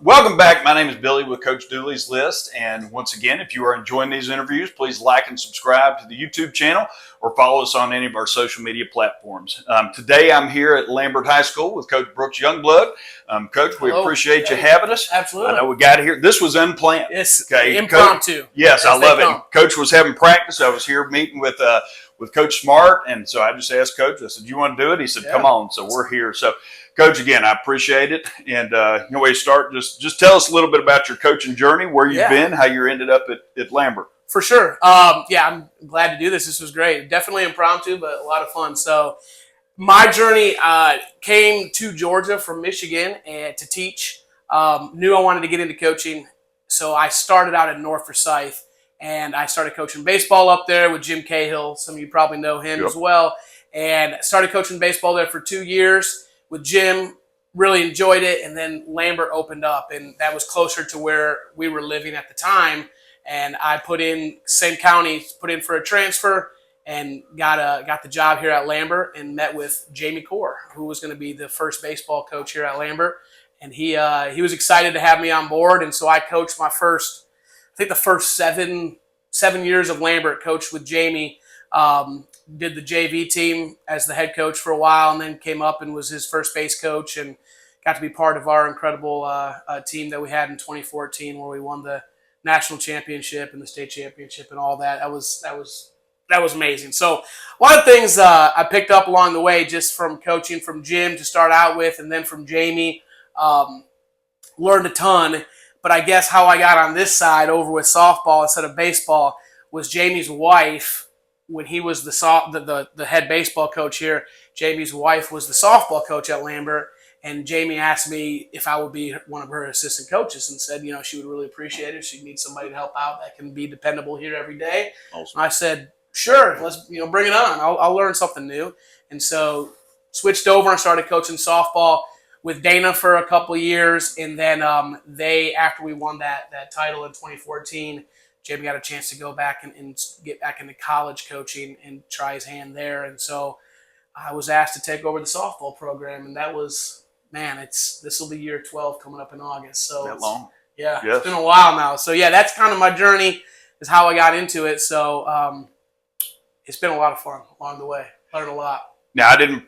Welcome back. My name is Billy with Coach Dooley's List. And once again, if you are enjoying these interviews, please like and subscribe to the YouTube channel or follow us on any of our social media platforms. Today, I'm here at Lambert High School with Coach Brooks Youngblood. Coach, we appreciate you having us. Absolutely. I know we got here. This was unplanned. It's impromptu. Coach, yes, I love it. Coach was having practice. I was here meeting with Coach Smart. And so I just asked Coach, I said, "Do you want to do it?" He said, "Come on." So we're here. So Coach, again, I appreciate it. And way to start, just tell us a little bit about your coaching journey, where you've been, how you ended up at Lambert. For sure. I'm glad to do this. This was great. Definitely impromptu, but a lot of fun. So my journey came to Georgia from Michigan and to teach. Knew I wanted to get into coaching, so I started out at North Forsyth, and I started coaching baseball up there with Jim Cahill. Some of you probably know him as well. And started coaching baseball there for 2 years. With Jim, really enjoyed it, and then Lambert opened up, and that was closer to where we were living at the time. And I put in same county, put in for a transfer, and got the job here at Lambert, and met with Jamie Core, who was going to be the first baseball coach here at Lambert, and he was excited to have me on board, and so I coached the first seven years of Lambert, coached with Jamie. Did the JV team as the head coach for a while, and then came up and was his first base coach, and got to be part of our incredible team that we had in 2014, where we won the national championship and the state championship and all that. That was amazing. So a lot of things I picked up along the way, just from coaching from Jim to start out with, and then from Jamie. Learned a ton, but I guess how I got on this side over with softball instead of baseball was Jamie's wife. When he was the head baseball coach here, Jamie's wife was the softball coach at Lambert, and Jamie asked me if I would be one of her assistant coaches, and said, she would really appreciate it. She'd need somebody to help out that can be dependable here every day. Awesome. I said, sure, let's bring it on. I'll learn something new. And so switched over and started coaching softball with Dana for a couple of years, and then after we won that title in 2014. Jamie got a chance to go back and get back into college coaching and try his hand there. And so I was asked to take over the softball program, and that was, this will be year 12 coming up in August. So that long? Yeah, yes. It's been a while now. So yeah, that's kind of my journey, is how I got into it. So it's been a lot of fun along the way. Learned a lot. Now, I didn't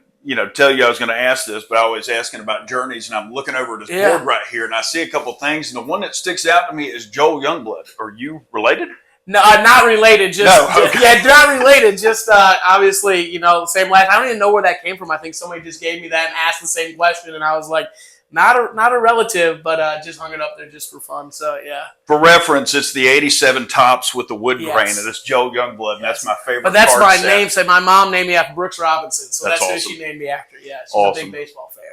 tell you I was going to ask this, but I was asking about journeys, and I'm looking over at this board right here, and I see a couple things, and the one that sticks out to me is Joel Youngblood. Are you related? No, not related. Not related. Just obviously, same last. I don't even know where that came from. I think somebody just gave me that and asked the same question, and I was like, not a relative, but just hung it up there just for fun. So yeah. For reference, it's the '87 Topps with the wood grain, and it's Joel Youngblood, and that's my favorite. But that's my set. namesake. My mom named me after Brooks Robinson, so that's awesome. who she named me after. Yeah, she's a big baseball fan.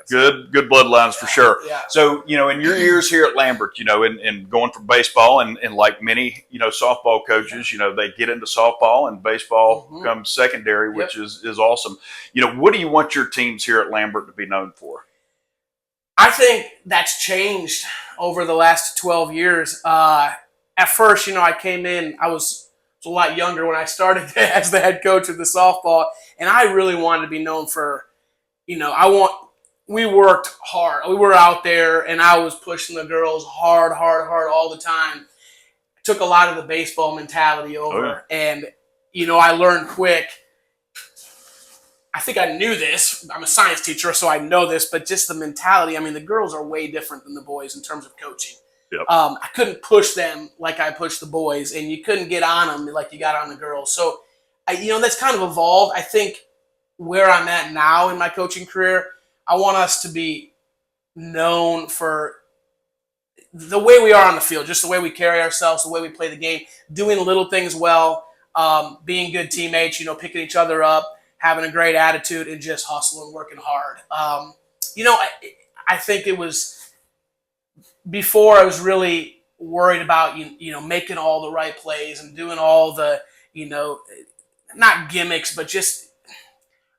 Good bloodlines for sure. Yeah. So in your years here at Lambert, and going from baseball, and like many softball coaches, they get into softball, and baseball becomes secondary, which is awesome. What do you want your teams here at Lambert to be known for? I think that's changed over the last 12 years. At first, I came in, I was a lot younger when I started as the head coach of the softball, and I really wanted to be known for, we worked hard. We were out there, and I was pushing the girls hard all the time. Took a lot of the baseball mentality over, and, I learned quick. I think I knew this. I'm a science teacher, so I know this, but just the mentality. I mean, the girls are way different than the boys in terms of coaching. Yep. I couldn't push them like I pushed the boys, and you couldn't get on them like you got on the girls. So, that's kind of evolved. I think where I'm at now in my coaching career, I want us to be known for the way we are on the field, just the way we carry ourselves, the way we play the game, doing little things well, being good teammates, picking each other up, having a great attitude, and just hustling, working hard. I think it was before I was really worried about, making all the right plays and doing all the, not gimmicks, but just,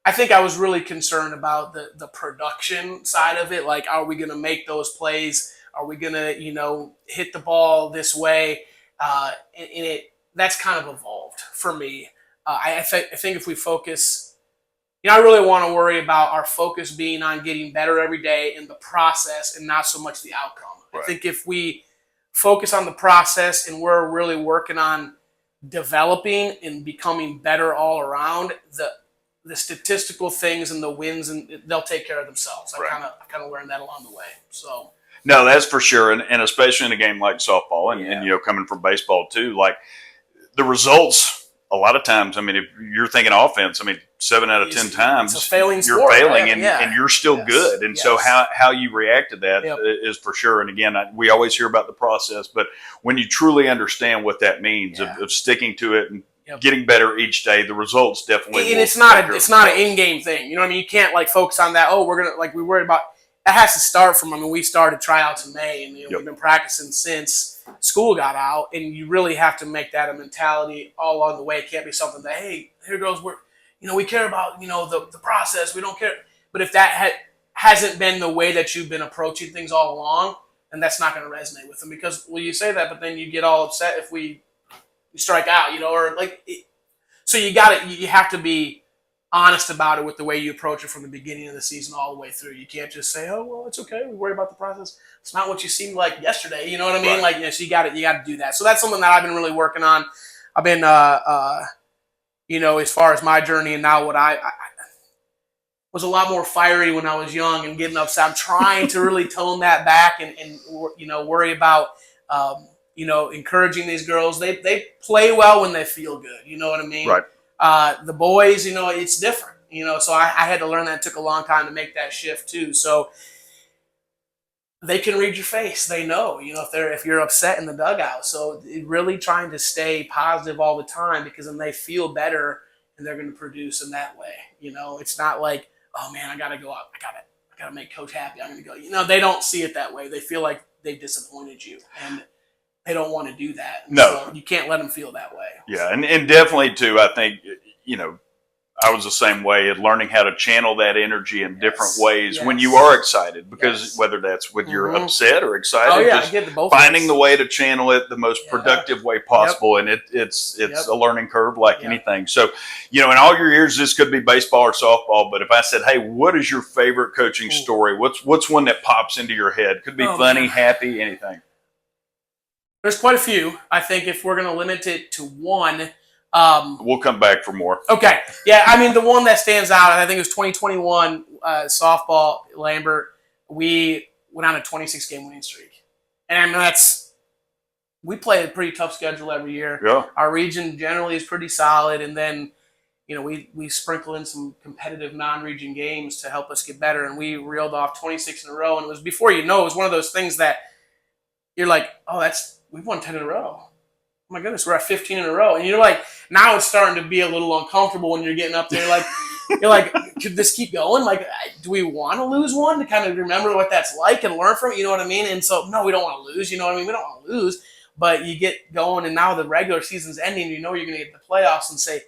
I think I was really concerned about the production side of it. Like, are we going to make those plays? Are we going to, hit the ball this way? That's kind of evolved for me. I think if we focus, I really want to worry about our focus being on getting better every day in the process and not so much the outcome. Right. I think if we focus on the process and we're really working on developing and becoming better all around, the statistical things and the wins, and they'll take care of themselves. I kind of learned that along the way. So no, that's for sure, and especially in a game like softball, and coming from baseball too, like the results. A lot of times, I mean, if you're thinking offense, I mean, 7 out of 10 times it's a failing you're sport, failing, right? and you're still good. And so how you react to that is for sure. And again, we always hear about the process, but when you truly understand what that means of sticking to it and getting better each day, the results definitely. And it's not an in-game thing. You know what I mean? You can't like focus on that. Oh, we're gonna we worry about. That has to start from. I mean, we started tryouts in May, and we've been practicing since school got out. And you really have to make that a mentality all along the way. It can't be something that, hey, here goes. We care about the process. We don't care. But if that hasn't been the way that you've been approaching things all along, then that's not going to resonate with them. Because you say that, but then you get all upset if we strike out, or like. So you have to be honest about it with the way you approach it from the beginning of the season all the way through. You can't just say, "Oh, well, it's okay. We worry about the process." It's not what you seemed like yesterday. You know what I mean? Right. Like, so you got to do that. So that's something that I've been really working on. I've been, as far as my journey and now what I was a lot more fiery when I was young and getting upset. I'm trying to really tone that back and worry about, encouraging these girls. They play well when they feel good. You know what I mean? Right. The boys, it's different, so I had to learn that. It took a long time to make that shift too. So they can read your face. They know, if you're upset in the dugout. So really trying to stay positive all the time, because then they feel better and they're going to produce in that way. It's not like, oh man, I got to go out. I got to make coach happy. I'm going to go, they don't see it that way. They feel like they've disappointed you, and they don't want to do that. No. So you can't let them feel that way. Yeah, and definitely, too, I think, I was the same way at learning how to channel that energy in different ways when you are excited, because whether that's when you're upset or excited, I get both finding the way to channel it the most productive way possible. And it's a learning curve like anything. So, in all your years, this could be baseball or softball, but if I said, hey, what is your favorite coaching story? What's one that pops into your head? Could be funny, happy, anything. There's quite a few. I think if we're going to limit it to one. We'll come back for more. Okay. Yeah, I mean, the one that stands out, I think it was 2021 softball, Lambert. We went on a 26-game winning streak. And I mean, we play a pretty tough schedule every year. Yeah. Our region generally is pretty solid. And then, we sprinkle in some competitive non-region games to help us get better. And we reeled off 26 in a row. And it was before it was one of those things that you're like, oh, we've won 10 in a row. Oh my goodness, we're at 15 in a row. And you're like, now it's starting to be a little uncomfortable when you're getting up there. You're like, could this keep going? Like, do we want to lose one to kind of remember what that's like and learn from it? You know what I mean? And so, no, we don't want to lose. You know what I mean? We don't want to lose. But you get going, and now the regular season's ending. You're going to get the playoffs and say,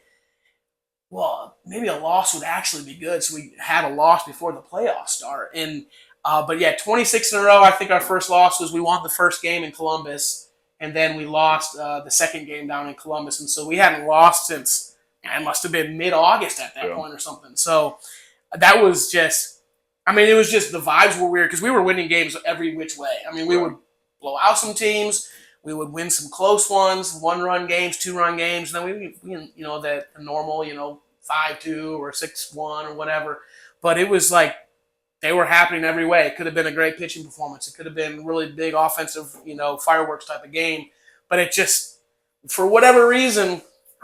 well, maybe a loss would actually be good. So we had a loss before the playoffs start. And but yeah, 26 in a row. I think our first loss was we won the first game in Columbus. And then we lost the second game down in Columbus. And so we hadn't lost since, it must have been mid-August at that point or something. So that was just, it was just the vibes were weird because we were winning games every which way. We would blow out some teams. We would win some close ones, 1-run games, 2-run games. And then we the normal, 5-2 or 6-1 or whatever. But it was like, they were happening every way. It could have been a great pitching performance. It could have been really big offensive, fireworks type of game. But it just, for whatever reason,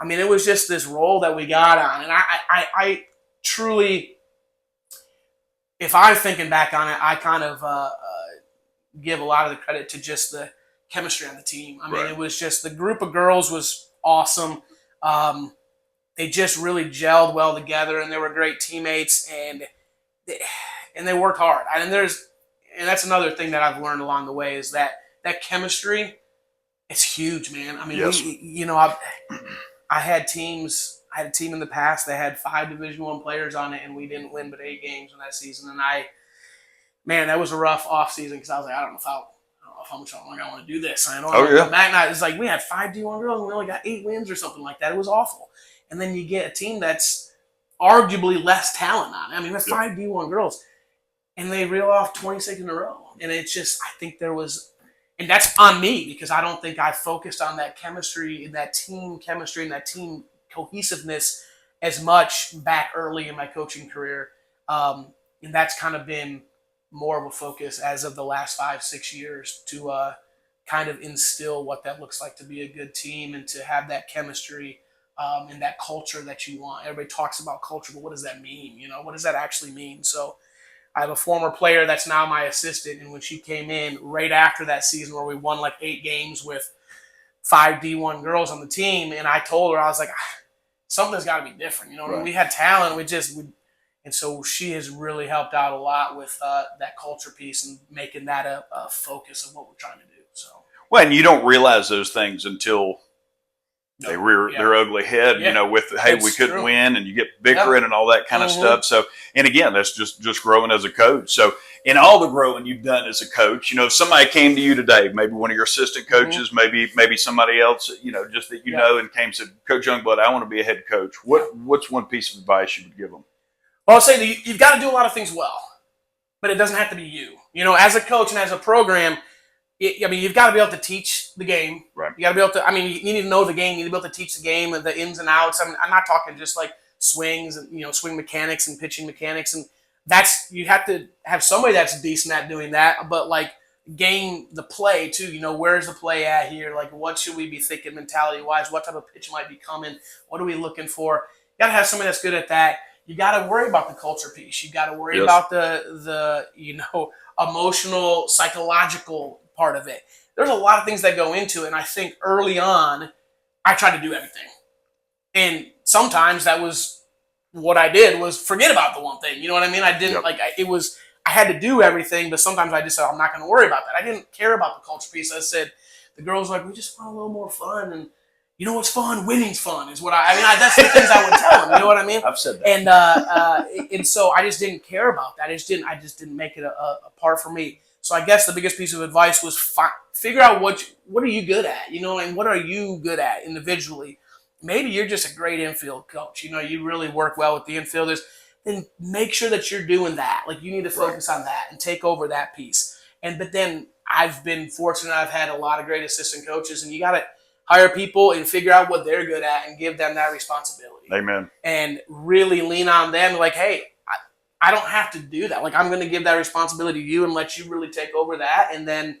it was just this role that we got on. And I truly, if I'm thinking back on it, I kind of give a lot of the credit to just the chemistry on the team. It was just, the group of girls was awesome. They just really gelled well together, and they were great teammates. And they work hard. And that's another thing that I've learned along the way is that chemistry, it's huge, man. Yes. I had a team in the past that had 5 Division I players on it, and we didn't win but 8 games in that season. And that was a rough off season because I was like, I don't know how much longer I want to do this. I don't want to come back. And it's like we had 5 D1 girls and we only got 8 wins or something like that. It was awful. And then you get a team that's arguably less talent on it. I mean, we have 5 D1 girls, and they reel off 26 in a row. And it's just, I think there was, and that's on me because I don't think I focused on that chemistry and that team chemistry and that team cohesiveness as much back early in my coaching career. And that's kind of been more of a focus as of the last 5-6 years to kind of instill what that looks like to be a good team and to have that chemistry and that culture that you want. Everybody talks about culture, but what does that mean? You know, what does that actually mean? So I have a former player that's now my assistant, and when she came in right after that season where we won like 8 games with 5 D1 girls on the team, and I told her, I was like, something's got to be different. You know, Right. we had talent, and so she has really helped out a lot with that culture piece and making that a focus of what we're trying to do. So, Well, and you don't realize those things until they rear their ugly head, you know, with, hey, we couldn't win, and you get bickering and all that kind of stuff. So, and again, that's just growing as a coach. So in all the growing you've done as a coach, you know, if somebody came to you today, maybe one of your assistant coaches, maybe somebody else, you know, just that you know, and came and said, Coach Youngblood, I want to be a head coach. What's one piece of advice you would give them? Well, I'll say that you've got to do a lot of things well, but it doesn't have to be you. You know, as a coach and as a program, I mean, you've got to be able to teach the game. Right. You got to be able to, I mean, you need to know the game. You need to be able to teach the game and the ins and outs. I mean, I'm not talking just like swings and, you know, swing mechanics and pitching mechanics. And that's, you have to have somebody that's decent at doing that, but like game the play too. You know, where's the play at here? Like, what should we be thinking mentality wise? What type of pitch might be coming? What are we looking for? You got to have somebody that's good at that. You got to worry about the culture piece. You got to worry about the, you know, emotional, psychological part of it. There's a lot of things that go into it, and I think early on, I tried to do everything. And sometimes that was what I did was forget about the one thing. You know what I mean? I didn't I had to do everything, but sometimes I just said, I'm not going to worry about that. I didn't care about the culture piece. I said, the girls were like, we just want a little more fun, and you know what's fun? Winning's fun is what that's the things I would tell them. You know what I mean? I've said that. And so I just didn't care about that. I just didn't make it a part for me. So I guess the biggest piece of advice was figure out what are you good at, you know, and what are you good at individually. Maybe you're just a great infield coach. You know, you really work well with the infielders. Then make sure that you're doing that. Like, you need to focus on that and take over that piece. But then I've been fortunate. I've had a lot of great assistant coaches, and you got to hire people and figure out what they're good at and give them that responsibility. Amen. And really lean on them. Like, hey, I don't have to do that. Like, I'm going to give that responsibility to you and let you really take over that. And then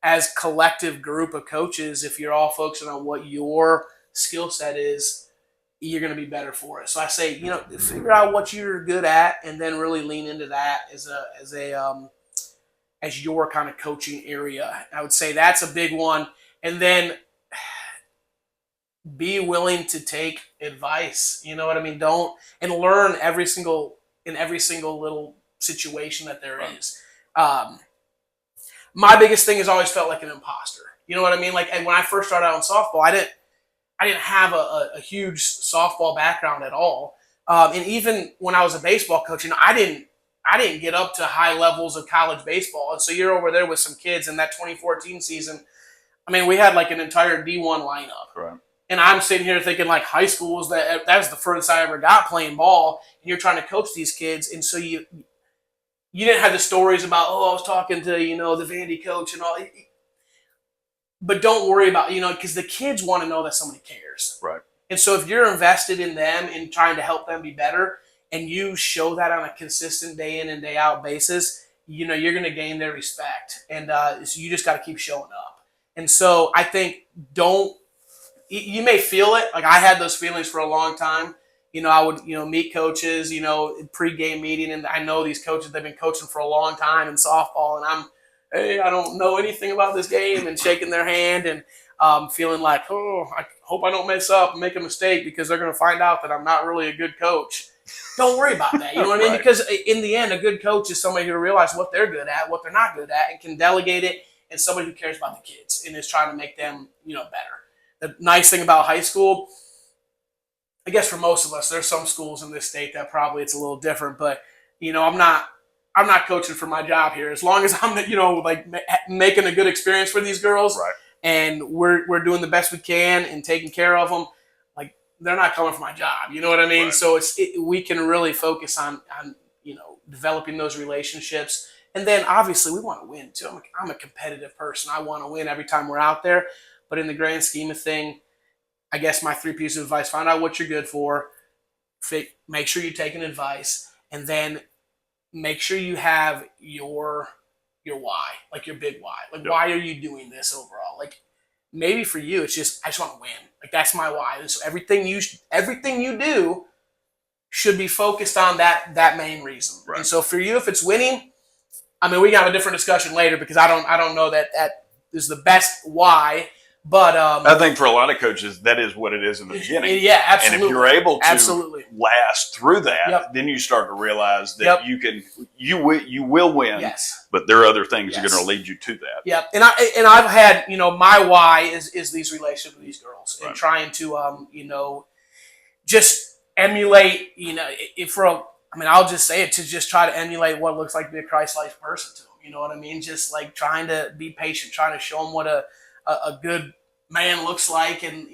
as collective group of coaches, if you're all focusing on what your your skill set is, you're going to be better for it. So I say, figure out what you're good at, and then really lean into that as your kind of coaching area. I would say that's a big one. And then be willing to take advice. You know what I mean? And learn in every single little situation that there is. My biggest thing has always felt like an imposter. You know what I mean? Like, and when I first started out in softball, I didn't have a huge softball background at all. And even when I was a baseball coach, I didn't get up to high levels of college baseball. And so you're over there with some kids in that 2014 season. I mean, we had like an entire D1 lineup. Right. And I'm sitting here thinking like high school was that was the furthest I ever got playing ball. And you're trying to coach these kids. And so you didn't have the stories about, I was talking to, the Vandy coach and all. But don't worry about, because the kids want to know that somebody cares. Right. And so if you're invested in them and trying to help them be better, and you show that on a consistent day in and day out basis, you're going to gain their respect. And so you just got to keep showing up. And so I think you may feel it. Like I had those feelings for a long time. I would, meet coaches, pre-game meeting, and I know these coaches, they've been coaching for a long time in softball, and hey, I don't know anything about this game, and shaking their hand and feeling like, I hope I don't mess up and make a mistake because they're going to find out that I'm not really a good coach. Don't worry about that. You know what I mean? Right. Because in the end, a good coach is somebody who realizes what they're good at, what they're not good at, and can delegate it, and somebody who cares about the kids and is trying to make them, better. The nice thing about high school, I guess for most of us, there's some schools in this state that probably it's a little different, but, I'm not coaching for my job here. As long as I'm, making a good experience for these girls, right, and we're doing the best we can and taking care of them, like they're not coming for my job. You know what I mean? Right. So we can really focus on developing those relationships. And then obviously we want to win too. I'm a competitive person. I want to win every time we're out there. But in the grand scheme of thing, I guess my 3 pieces of advice: find out what you're good for, make sure you're taking advice, and then make sure you have your why, like your big why. Like, why are you doing this overall? Like, maybe for you, it's just, I just want to win. Like, that's my why. And so everything you do should be focused on that main reason. Right. And so for you, if it's winning, I mean, we can have a different discussion later, because I don't know that is the best why. But I think for a lot of coaches, that is what it is in the beginning. Yeah, absolutely. And if you're able to absolutely last through that, Yep. then you start to realize that Yep. you will win. Yes. But there are other things that are Yes. going to lead you to that. Yep. And I've had, my why is these relationships with these girls, and Right. trying to just emulate, I'll just say it, to just try to emulate what it looks like to be a Christ-like person to them. You know what I mean? Just like trying to be patient, trying to show them what a good man looks like, and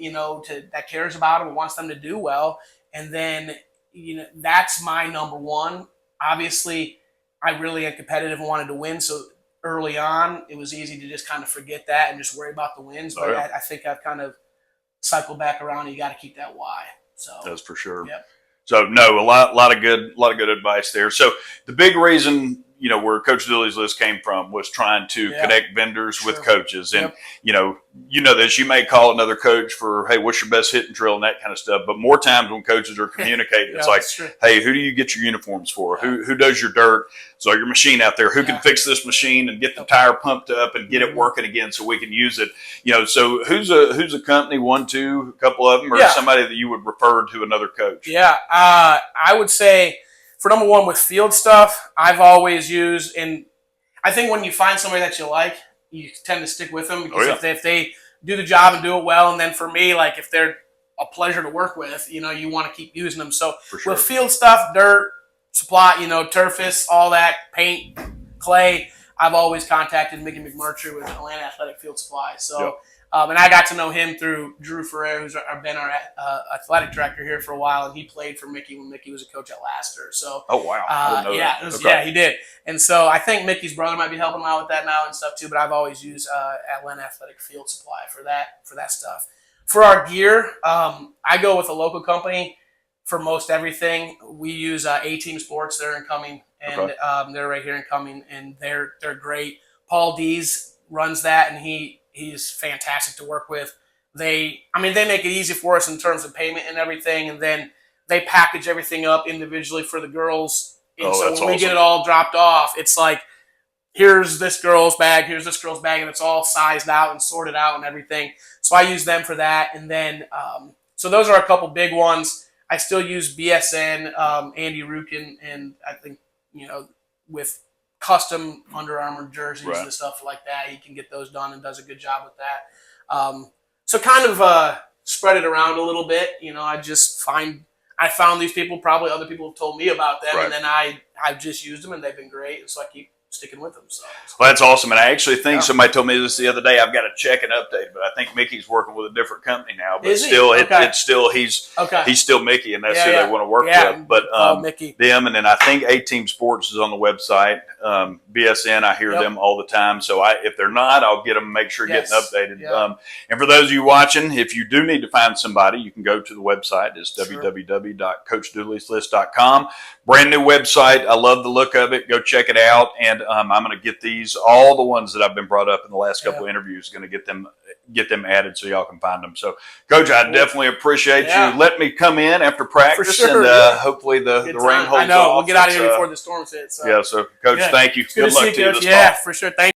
that cares about them and wants them to do well. And then that's my number one. Obviously, I really am competitive and wanted to win, so early on it was easy to just kind of forget that and just worry about the wins. But I think I've kind of cycled back around, and you got to keep that why. So That's for sure. Yep. So no, a lot of good advice there. So the big reason, where Coach Dooley's list came from was trying to connect vendors with coaches. And, this, you may call another coach for, hey, what's your best hitting drill and that kind of stuff. But more times when coaches are communicating, it's like, hey, who do you get your uniforms for? Who does your dirt? So your machine out there, who can fix this machine and get the tire pumped up and get it working again so we can use it? So who's a company, one, two, a couple of them, or somebody that you would refer to another coach? Yeah, I would say, for number one, with field stuff, I've always used, and I think when you find somebody that you like, you tend to stick with them, because if they do the job and do it well, and then for me, like, if they're a pleasure to work with, you want to keep using them. So with field stuff, dirt, supply, turfus, all that, paint, clay, I've always contacted Mickey McMurtrey with Atlanta Athletic Field Supply. So. And I got to know him through Drew Ferrer, who's been our athletic director here for a while, and he played for Mickey when Mickey was a coach at Laster. So, oh wow, I didn't know that. Yeah, he did. And so I think Mickey's brother might be helping him out with that now and stuff too. But I've always used Atlanta Athletic Field Supply for that stuff. For our gear, I go with a local company for most everything. We use A-Team Sports. They're in Cumming, and they're right here in Cumming, and they're great. Paul Dees runs that, and he's fantastic to work with. They make it easy for us in terms of payment and everything, and then they package everything up individually for the girls. And so when we get it all dropped off, it's like, here's this girl's bag, and it's all sized out and sorted out and everything. So I use them for that. And then, so those are a couple big ones. I still use BSN, Andy Rukin, and I think, with custom Under Armour jerseys and stuff like that. He can get those done and does a good job with that. So kind of spread it around a little bit. I found these people, probably other people have told me about them, and then I've just used them, and they've been great, and so I keep sticking with them. So well, that's awesome. And I actually think somebody told me this the other day. I've got to check and update, but I think Mickey's working with a different company now. But still, it's still he's still Mickey, and that's who they want to work with. But Mickey, them, and then I think A-Team Sports is on the website. BSN, I hear them all the time. So if they're not, I'll get them. Make sure getting updated. And for those of you watching, if you do need to find somebody, you can go to the website. It's www.coachdooleysList.com. Brand new website. I love the look of it. Go check it out. And I'm going to get all the ones that I've been brought up in the last couple of interviews, going to get them added so y'all can find them. So, Coach, I definitely appreciate you letting me come in after practice, and hopefully the rain holds off. I know. We'll get out of here before the storms hit. So Coach, thank you. Good luck to you. This fall. For sure. Thank you.